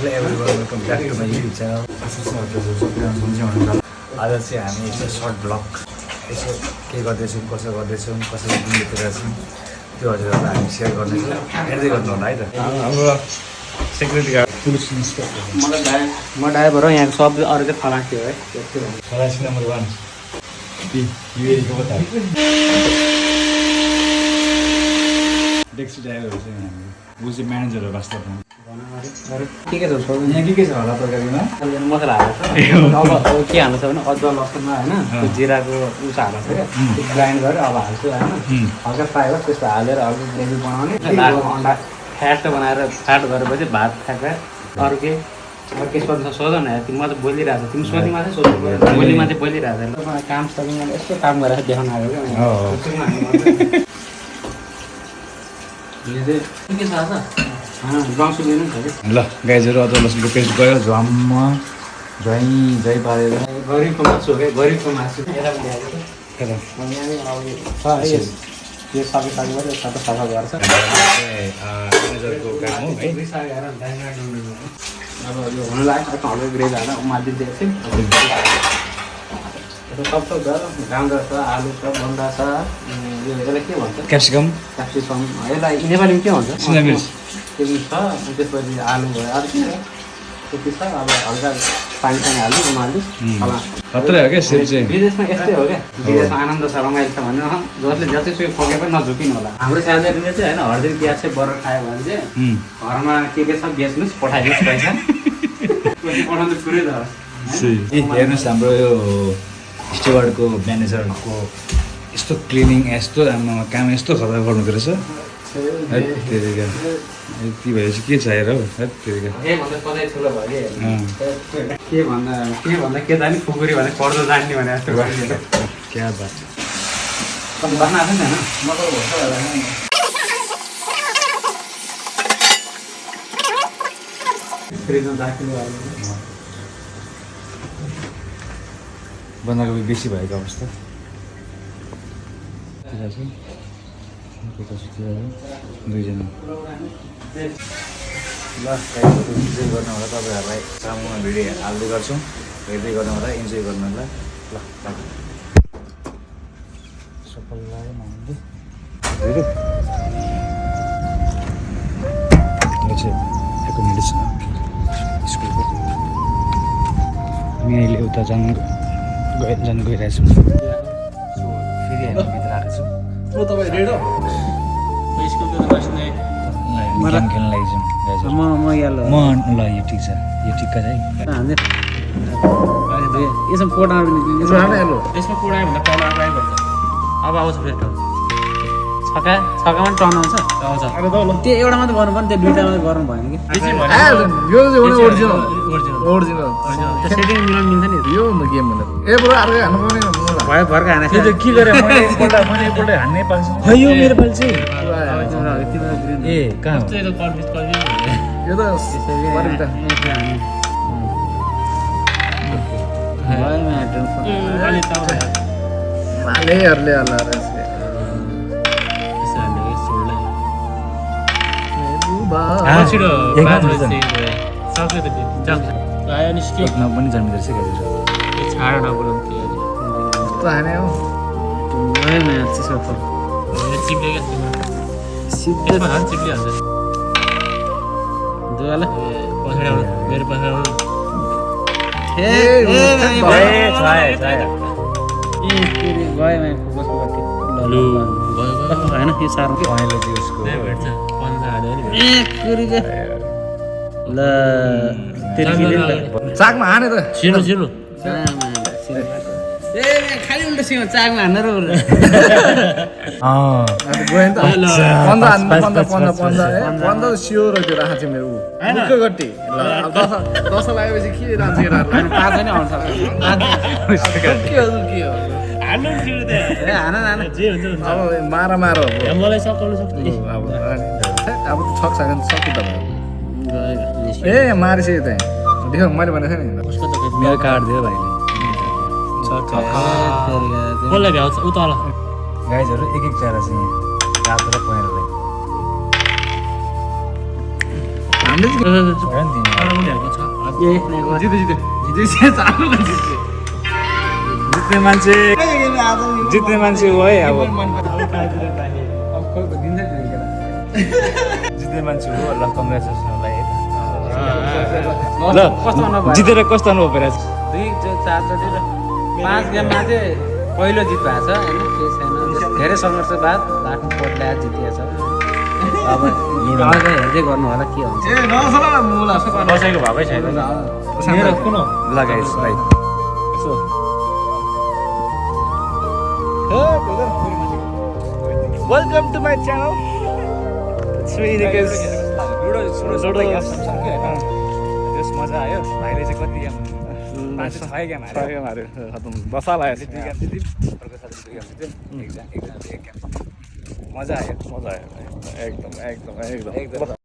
Welcome back to my YouTube channel. आज चाहिँ हामी यसो सर्ट ब्लग यसो के गर्दैछौँ, कसो गर्दैछौँ, कसरी दिन बितिरहेछौँ त्यो हजुरहरूलाई हामी सेयर गर्नेछौँ। हेर्दै गर्नु होला है त। हाम्रो सेक्युरिटी गार्ड पुलिस इन्सपेक्टर म ड्राइभर हो। यहाँको सब अरू चाहिँ खलासी हो है। खलासी नम्बर 1 युएको पो त डेक्सी ड्राइभर चाहिँ हामी ऊ चाहिँ म्यानेजर हो वास्तवमा। के छ यहाँ के छ होला तरकारीमा? मसला हालेको छ। अब के हाल्नु छ भने अदुवा लसुनमा होइन त्यो जिराको उस हाल्नु छ क्या, ग्राइन्ड गरेर अब हाल्छु होइन। हल्का फ्राई भयो, त्यस्तो हालेर हल्का ग्रेभी बनाउने, अन्डा फ्याट बनाएर फ्याट गरेपछि भात फ्याट। अरू के के सोध्नु छ सोध न। तिमी म त बोलिरहेको छ, तिमी सोधी मात्रै सोध्नु पऱ्यो। बोलीमा चाहिँ बोलिरहेको छ। काम सबै मैले यस्तो काम गरेर देखाउन आएको क्या। के छ आज गाउँसु लिनु छ कि ल गाइजहरू अदुवा लसुनको पेस्ट गयो झ्वाम्म झै पारेर गरिबको मासु हो क्या, गरिबको मासु। यता पनि ल्याएको छ यो सबै सबै गरेर सबै सफा गर्छ। म्यानेजरको काम हो है। अब यो हुनु लाग्यो हल्का ग्रेभी हालेर उमालिदिएको थिएँ। सब छ गाउँदा छ, आलु छ, बन्दा छ, यो यसलाई के भन्छ क्याप्सिकम यसलाई नेपालीमा के भन्छ शिमला मिर्च त्यो छ। त्यसपछि आलु भयो, अरू के त्यति छ। अब हल्का पानी हाल्नु उमाल्नु। खत्रै हो क्या सेप चाहिँ। विदेशमा यस्तै हो क्या, विदेशमा आनन्द छ, रमाइलो छ भने जसले जतिसुकै फोके पनि नझुकिनु होला। हाम्रो साथीहरूले चाहिँ होइन हर्दी प्याज चाहिँ बरर खायो भने चाहिँ घरमा के छ बेच्नुहोस्, पठाइदिनुहोस् पैसा पठाउनु कुरै त। हेर्नुहोस् हाम्रो यो स्टेवार्डको म्यानेजरको यस्तो क्लिनिङ यस्तो काम यस्तो खतरा गर्नुहुँदो रहेछ। यति भएपछि के चाहिएर हौ के भन्दा के जाने खुकुरी भने पढ्दो जान्ने भने जस्तो क्या बात बस्न आएको नि होइन। बन्दाकोपी बेसी भएको अवस्था दुईजना। ल इन्जोय गर्नु होला तपाईँहरूलाई। सामुमा भिडियो हाल्दै गर्छौँ, हेर्दै गर्नु होला, इन्जोय गर्नु होला। ल सफल लाग्यो हामीले यो चाहिँ एकोमोडेसन स्कुलको। हामी अहिले उता जानु गइरहेछौँ। फेरि हामी भित्र आएको छौँ। तपाईँ रेड हो गेम खेल्न लागेछौँ। म यालो म ल यो ठिक छ, यो ठिक्क छ है। यसमा कोड आयो भने यसमा कोड आयो भने टर्न आयो भन्छ। अब आउँछ फेरि छक्कामा टर्न आउँछ। त्यो एउटा मात्रै गर्नु पर्ने, त्यो दुईवटा मात्रै गर्नु भएन कि सेटिङ मिलाउनु मिल्छ नि यो गेम ए ब्रो अर्को हान्नु पर्ने भयो भर्खर हाने के गरेँ मैले एकपल्ट हान्नै पाएको छु। यो मेरो पालि चाहिँ ए कहाँ हो? यो त परिता मालेहरूले होला रहेछ। एकमा पनि जन्मिँदो रहेछ कस्तो हाने हो चाकमा हाने त खालि उल्टो सिमा चाकमा हान्न र पन्ध्र स्योर त्यो राखेको थियो मेरो ऊ गट्टी। दस लागेपछि के जान्छ पाँच नै आउँछ। अब मार अब छक्छ सक्छु त ए मारिसक्यो त्यहाँ देखो मैले भनेको थिएँ नि मेरो कार्ड दियो भाइले। गाइजहरू एक चेहरा छ यहाँ रातो र पहेँलोलाई। हामीले जित्ने मान्छे हो है अब जित्ने मान्छे हो ल कङ्ग्रेचुलेसनलाई है ल जितेर कस्तो अनुभव भइरहेछ 4चोटि र 5 गेममा चाहिँ पहिलो जित भएको छ होइन केही छैन धेरै सङ्घर्ष बाद लास्ट पोट ल्याएर जितिएको छ अब हेर्दै गर्नु होला के हुन्छ कसैको भएकै छैन मेरो कुन लगाइस् भाइ वेलकम टु माई च्यानल मजा आयो भाइले चाहिँ कति गेम 5-6 गेम हार्यो दशा लाग्यो मजा आयो एकदम